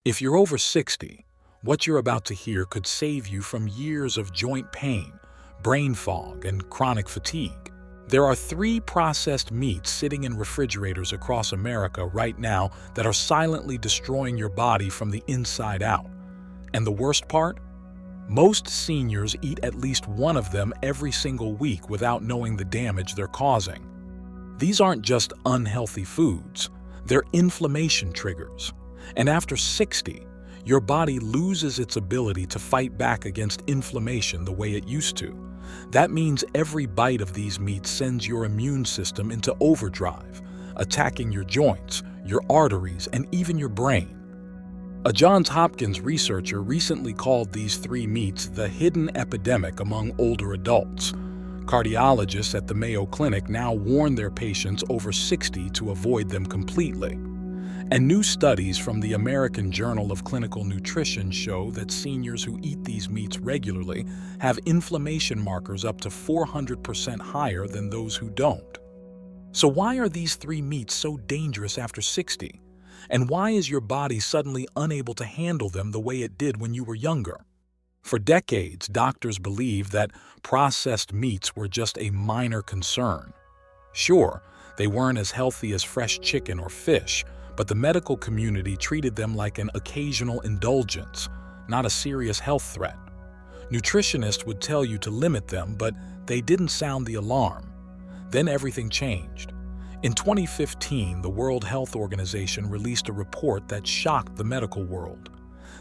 If you're over 60, what you're about to hear could save you from years of joint pain, brain fog, and chronic fatigue. There are 3 processed meats sitting in refrigerators across America right now that are silently destroying your body from the inside out. And the worst part? Most seniors eat at least one of them every single week without knowing the damage they're causing. These aren't just unhealthy foods, they're inflammation triggers. And after 60, your body loses its ability to fight back against inflammation the way it used to. That means every bite of these meats sends your immune system into overdrive, attacking your joints, your arteries, and even your brain. A Johns Hopkins researcher recently called these 3 meats the hidden epidemic among older adults. Cardiologists at the Mayo Clinic now warn their patients over 60 to avoid them completely. And new studies from the American Journal of Clinical Nutrition show that seniors who eat these meats regularly have inflammation markers up to 400% higher than those who don't. So why are these 3 meats so dangerous after 60? And why is your body suddenly unable to handle them the way it did when you were younger? For decades, doctors believed that processed meats were just a minor concern. Sure, they weren't as healthy as fresh chicken or fish, but the medical community treated them like an occasional indulgence, not a serious health threat. Nutritionists would tell you to limit them, but they didn't sound the alarm. Then everything changed. In 2015, the World Health Organization released a report that shocked the medical world.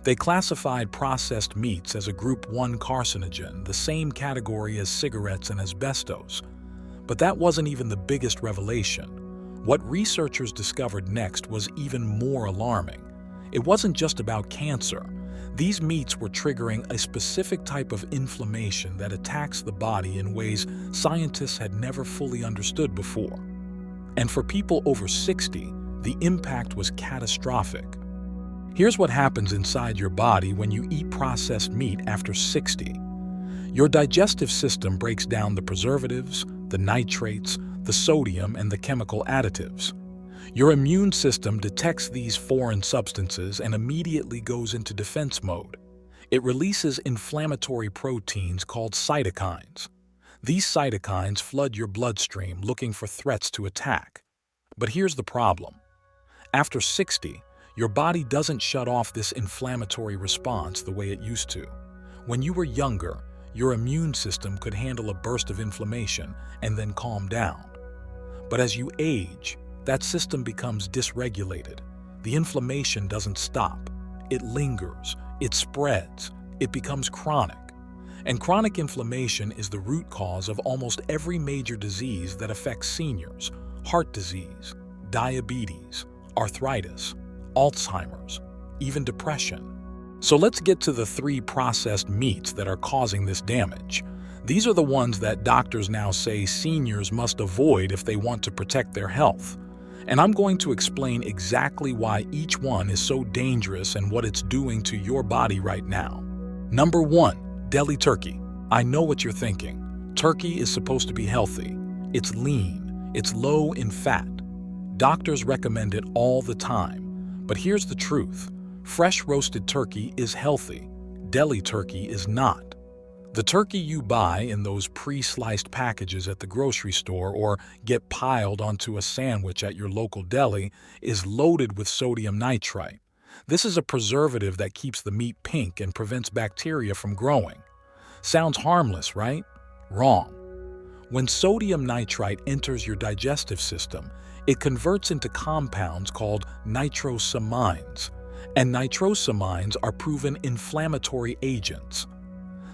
They classified processed meats as a Group 1 carcinogen, the same category as cigarettes and asbestos. But that wasn't even the biggest revelation. What researchers discovered next was even more alarming. It wasn't just about cancer. These meats were triggering a specific type of inflammation that attacks the body in ways scientists had never fully understood before. And for people over 60, the impact was catastrophic. Here's what happens inside your body when you eat processed meat after 60. Your digestive system breaks down the preservatives, the nitrates, the sodium, and the chemical additives. Your immune system detects these foreign substances and immediately goes into defense mode. It releases inflammatory proteins called cytokines. These cytokines flood your bloodstream looking for threats to attack. But here's the problem. After 60, your body doesn't shut off this inflammatory response the way it used to. When you were younger, your immune system could handle a burst of inflammation and then calm down. But as you age, that system becomes dysregulated. The inflammation doesn't stop. It lingers, it spreads, it becomes chronic. And chronic inflammation is the root cause of almost every major disease that affects seniors: heart disease, diabetes, arthritis, Alzheimer's, even depression. So let's get to the 3 processed meats that are causing this damage. These are the ones that doctors now say seniors must avoid if they want to protect their health. And I'm going to explain exactly why each one is so dangerous and what it's doing to your body right now. Number 1, deli turkey. I know what you're thinking. Turkey is supposed to be healthy. It's lean. It's low in fat. Doctors recommend it all the time. But here's the truth. Fresh roasted turkey is healthy. Deli turkey is not. The turkey you buy in those pre-sliced packages at the grocery store or get piled onto a sandwich at your local deli is loaded with sodium nitrite. This is a preservative that keeps the meat pink and prevents bacteria from growing. Sounds harmless, right? Wrong. When sodium nitrite enters your digestive system, it converts into compounds called nitrosamines, and nitrosamines are proven inflammatory agents.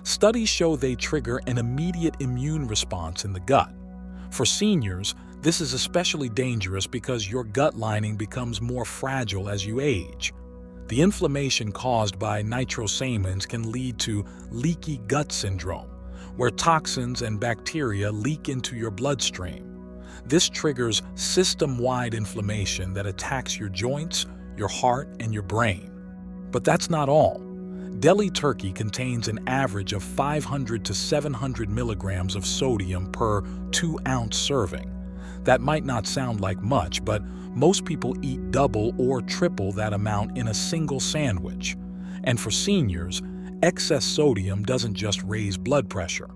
Studies show they trigger an immediate immune response in the gut. For seniors, this is especially dangerous because your gut lining becomes more fragile as you age. The inflammation caused by nitrosamines can lead to leaky gut syndrome, where toxins and bacteria leak into your bloodstream. This triggers system-wide inflammation that attacks your joints, your heart, and your brain. But that's not all. Deli turkey contains an average of 500 to 700 milligrams of sodium per 2-ounce serving. That might not sound like much, but most people eat double or triple that amount in a single sandwich. And for seniors, excess sodium doesn't just raise blood pressure.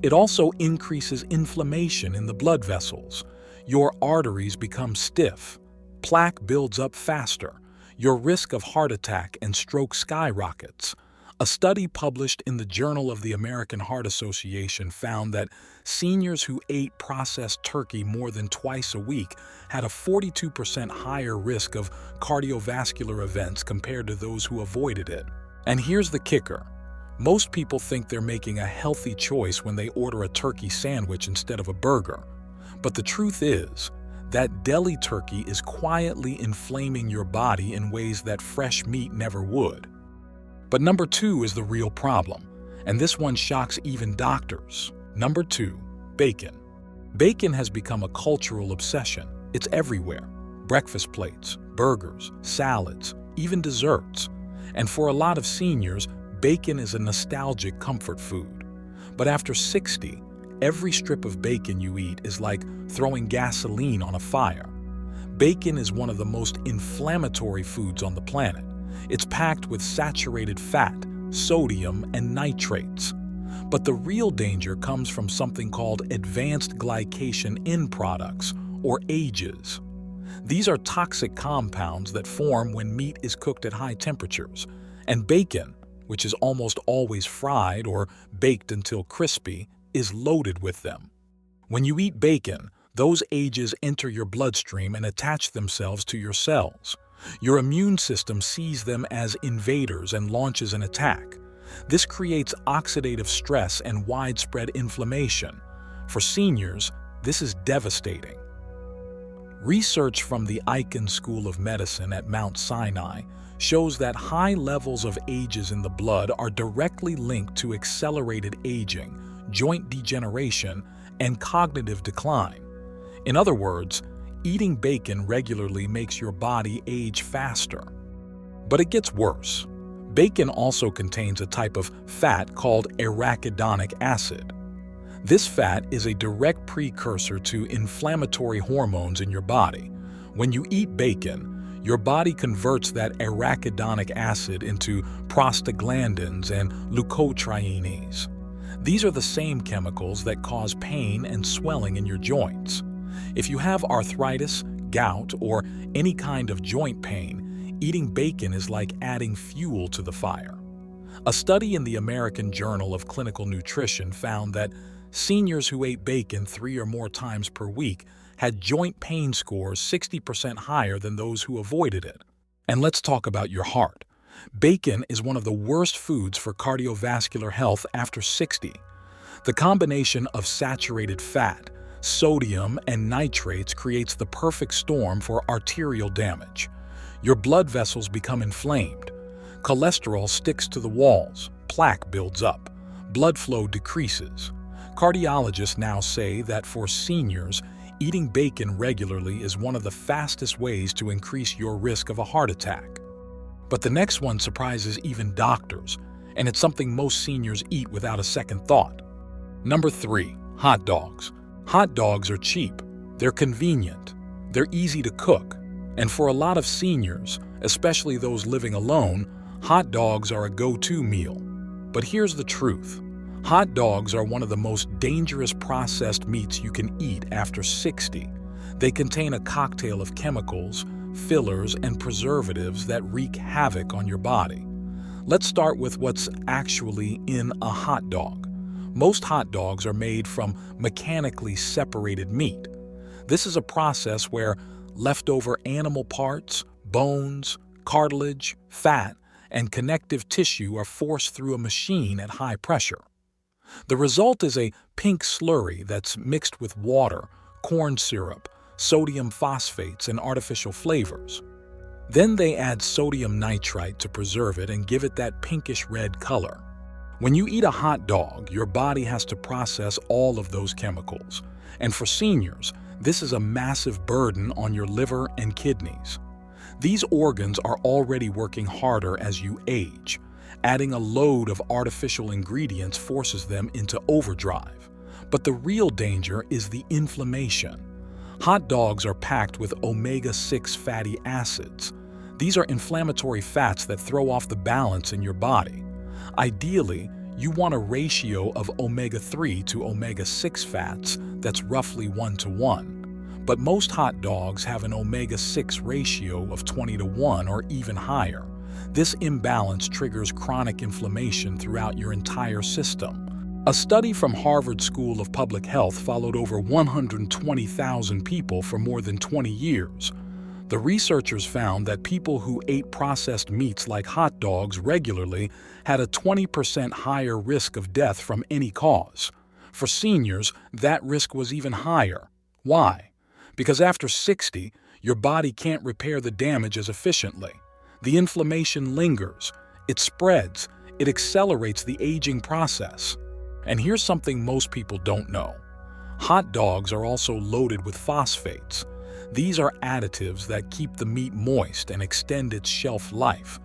It also increases inflammation in the blood vessels. Your arteries become stiff. Plaque builds up faster. Your risk of heart attack and stroke skyrockets. A study published in the Journal of the American Heart Association found that seniors who ate processed turkey more than twice a week had a 42% higher risk of cardiovascular events compared to those who avoided it. And here's the kicker. Most people think they're making a healthy choice when they order a turkey sandwich instead of a burger. But the truth is that deli turkey is quietly inflaming your body in ways that fresh meat never would. But number 2 is the real problem, and this one shocks even doctors. Number 2, bacon. Bacon has become a cultural obsession. It's everywhere. Breakfast plates, burgers, salads, even desserts. And for a lot of seniors, bacon is a nostalgic comfort food. But after 60, every strip of bacon you eat is like throwing gasoline on a fire. Bacon is one of the most inflammatory foods on the planet. It's packed with saturated fat, sodium, and nitrates. But the real danger comes from something called advanced glycation end products, or AGEs. These are toxic compounds that form when meat is cooked at high temperatures. And bacon, which is almost always fried or baked until crispy, is loaded with them. When you eat bacon, those AGEs enter your bloodstream and attach themselves to your cells. Your immune system sees them as invaders and launches an attack. This creates oxidative stress and widespread inflammation. For seniors, this is devastating. Research from the Icahn School of Medicine at Mount Sinai shows that high levels of AGEs in the blood are directly linked to accelerated aging, joint degeneration, and cognitive decline. In other words, eating bacon regularly makes your body age faster. But it gets worse. Bacon also contains a type of fat called arachidonic acid. This fat is a direct precursor to inflammatory hormones in your body. When you eat bacon, your body converts that arachidonic acid into prostaglandins and leukotrienes. These are the same chemicals that cause pain and swelling in your joints. If you have arthritis, gout, or any kind of joint pain, eating bacon is like adding fuel to the fire. A study in the American Journal of Clinical Nutrition found that seniors who ate bacon 3 or more times per week had joint pain scores 60% higher than those who avoided it. And let's talk about your heart. Bacon is one of the worst foods for cardiovascular health after 60. The combination of saturated fat, sodium, and nitrates creates the perfect storm for arterial damage. Your blood vessels become inflamed. Cholesterol sticks to the walls. Plaque builds up. Blood flow decreases. Cardiologists now say that for seniors, eating bacon regularly is one of the fastest ways to increase your risk of a heart attack. But the next one surprises even doctors, and it's something most seniors eat without a second thought. Number 3, hot dogs. Hot dogs are cheap, they're convenient, they're easy to cook, and for a lot of seniors, especially those living alone, hot dogs are a go-to meal. But here's the truth. Hot dogs are one of the most dangerous processed meats you can eat after 60. They contain a cocktail of chemicals, fillers, and preservatives that wreak havoc on your body. Let's start with what's actually in a hot dog. Most hot dogs are made from mechanically separated meat. This is a process where leftover animal parts, bones, cartilage, fat, and connective tissue are forced through a machine at high pressure. The result is a pink slurry that's mixed with water, corn syrup, sodium phosphates, and artificial flavors. Then they add sodium nitrite to preserve it and give it that pinkish-red color. When you eat a hot dog, your body has to process all of those chemicals. And for seniors, this is a massive burden on your liver and kidneys. These organs are already working harder as you age. Adding a load of artificial ingredients forces them into overdrive. But the real danger is the inflammation. Hot dogs are packed with omega-6 fatty acids. These are inflammatory fats that throw off the balance in your body. Ideally, you want a ratio of omega-3 to omega-6 fats that's roughly 1:1. But most hot dogs have an omega-6 ratio of 20:1 or even higher. This imbalance triggers chronic inflammation throughout your entire system. A study from Harvard School of Public Health followed over 120,000 people for more than 20 years. The researchers found that people who ate processed meats like hot dogs regularly had a 20% higher risk of death from any cause. For seniors, that risk was even higher. Why? Because after 60, your body can't repair the damage as efficiently. The inflammation lingers, it spreads, it accelerates the aging process. And here's something most people don't know. Hot dogs are also loaded with phosphates. These are additives that keep the meat moist and extend its shelf life.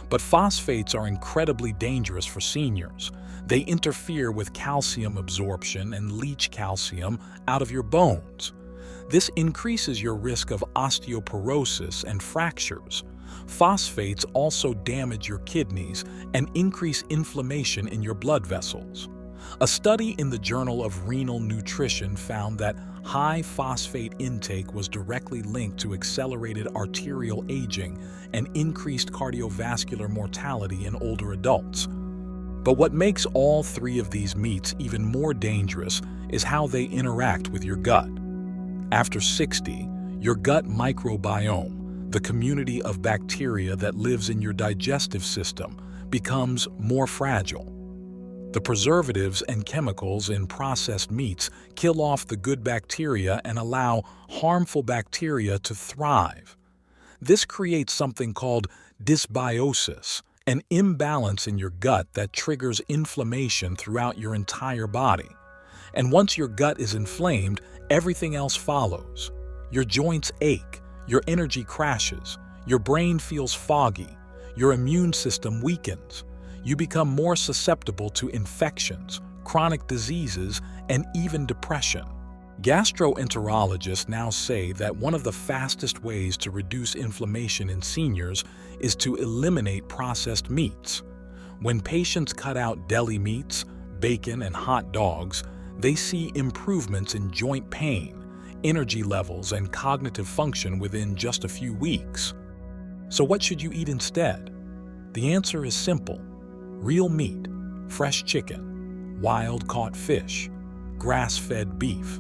But phosphates are incredibly dangerous for seniors. They interfere with calcium absorption and leach calcium out of your bones. This increases your risk of osteoporosis and fractures. Phosphates also damage your kidneys and increase inflammation in your blood vessels. A study in the Journal of Renal Nutrition found that high phosphate intake was directly linked to accelerated arterial aging and increased cardiovascular mortality in older adults. But what makes all three of these meats even more dangerous is how they interact with your gut. After 60, your gut microbiome, the community of bacteria that lives in your digestive system, becomes more fragile. The preservatives and chemicals in processed meats kill off the good bacteria and allow harmful bacteria to thrive. This creates something called dysbiosis, an imbalance in your gut that triggers inflammation throughout your entire body. And once your gut is inflamed, everything else follows. Your joints ache, your energy crashes, your brain feels foggy, your immune system weakens. You become more susceptible to infections, chronic diseases, and even depression. Gastroenterologists now say that one of the fastest ways to reduce inflammation in seniors is to eliminate processed meats. When patients cut out deli meats, bacon, and hot dogs, they see improvements in joint pain, energy levels, and cognitive function within just a few weeks. So what should you eat instead? The answer is simple. Real meat, fresh chicken, wild-caught fish, grass-fed beef.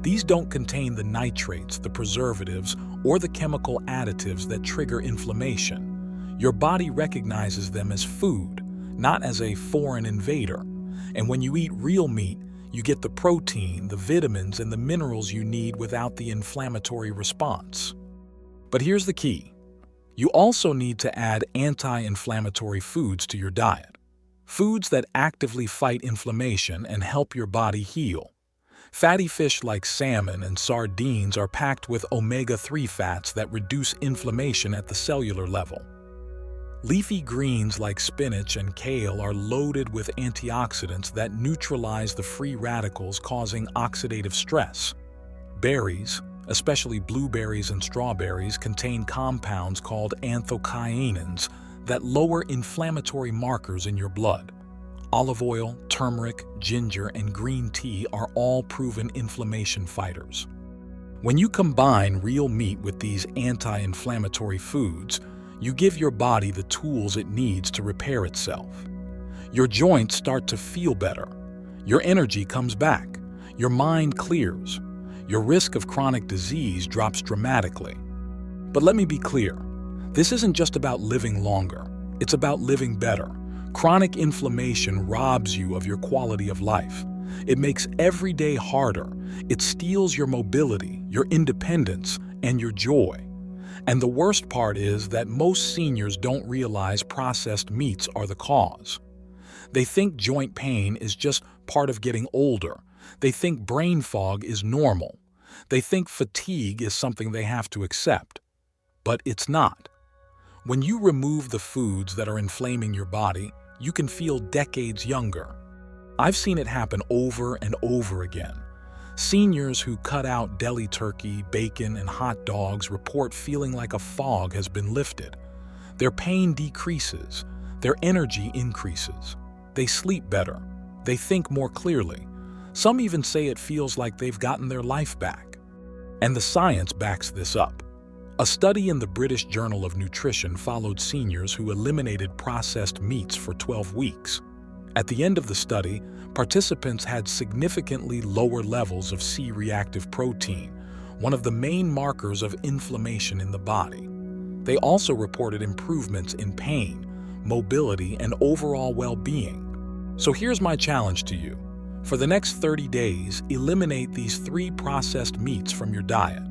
These don't contain the nitrates, the preservatives, or the chemical additives that trigger inflammation. Your body recognizes them as food, not as a foreign invader. And when you eat real meat, you get the protein, the vitamins, and the minerals you need without the inflammatory response. But here's the key. You also need to add anti-inflammatory foods to your diet. Foods that actively fight inflammation and help your body heal. Fatty fish like salmon and sardines are packed with omega-3 fats that reduce inflammation at the cellular level. Leafy greens like spinach and kale are loaded with antioxidants that neutralize the free radicals causing oxidative stress. Berries, especially blueberries and strawberries, contain compounds called anthocyanins that lower inflammatory markers in your blood. Olive oil, turmeric, ginger, and green tea are all proven inflammation fighters. When you combine real meat with these anti-inflammatory foods, you give your body the tools it needs to repair itself. Your joints start to feel better. Your energy comes back. Your mind clears. Your risk of chronic disease drops dramatically. But let me be clear, this isn't just about living longer, it's about living better. Chronic inflammation robs you of your quality of life. It makes every day harder. It steals your mobility, your independence, and your joy. And the worst part is that most seniors don't realize processed meats are the cause. They think joint pain is just part of getting older. They think brain fog is normal. They think fatigue is something they have to accept. But it's not. When you remove the foods that are inflaming your body, you can feel decades younger. I've seen it happen over and over again. Seniors who cut out deli turkey, bacon, and hot dogs report feeling like a fog has been lifted. Their pain decreases, their energy increases. They sleep better, they think more clearly. Some even say it feels like they've gotten their life back. And the science backs this up. A study in the British Journal of Nutrition followed seniors who eliminated processed meats for 12 weeks. At the end of the study, participants had significantly lower levels of C-reactive protein, one of the main markers of inflammation in the body. They also reported improvements in pain, mobility, and overall well-being. So here's my challenge to you. For the next 30 days, eliminate these 3 processed meats from your diet.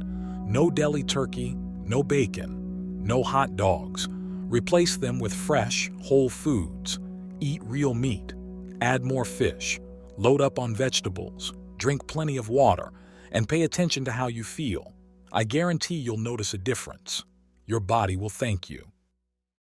No deli turkey, no bacon, no hot dogs. Replace them with fresh, whole foods. Eat real meat. Add more fish. Load up on vegetables. Drink plenty of water. And pay attention to how you feel. I guarantee you'll notice a difference. Your body will thank you.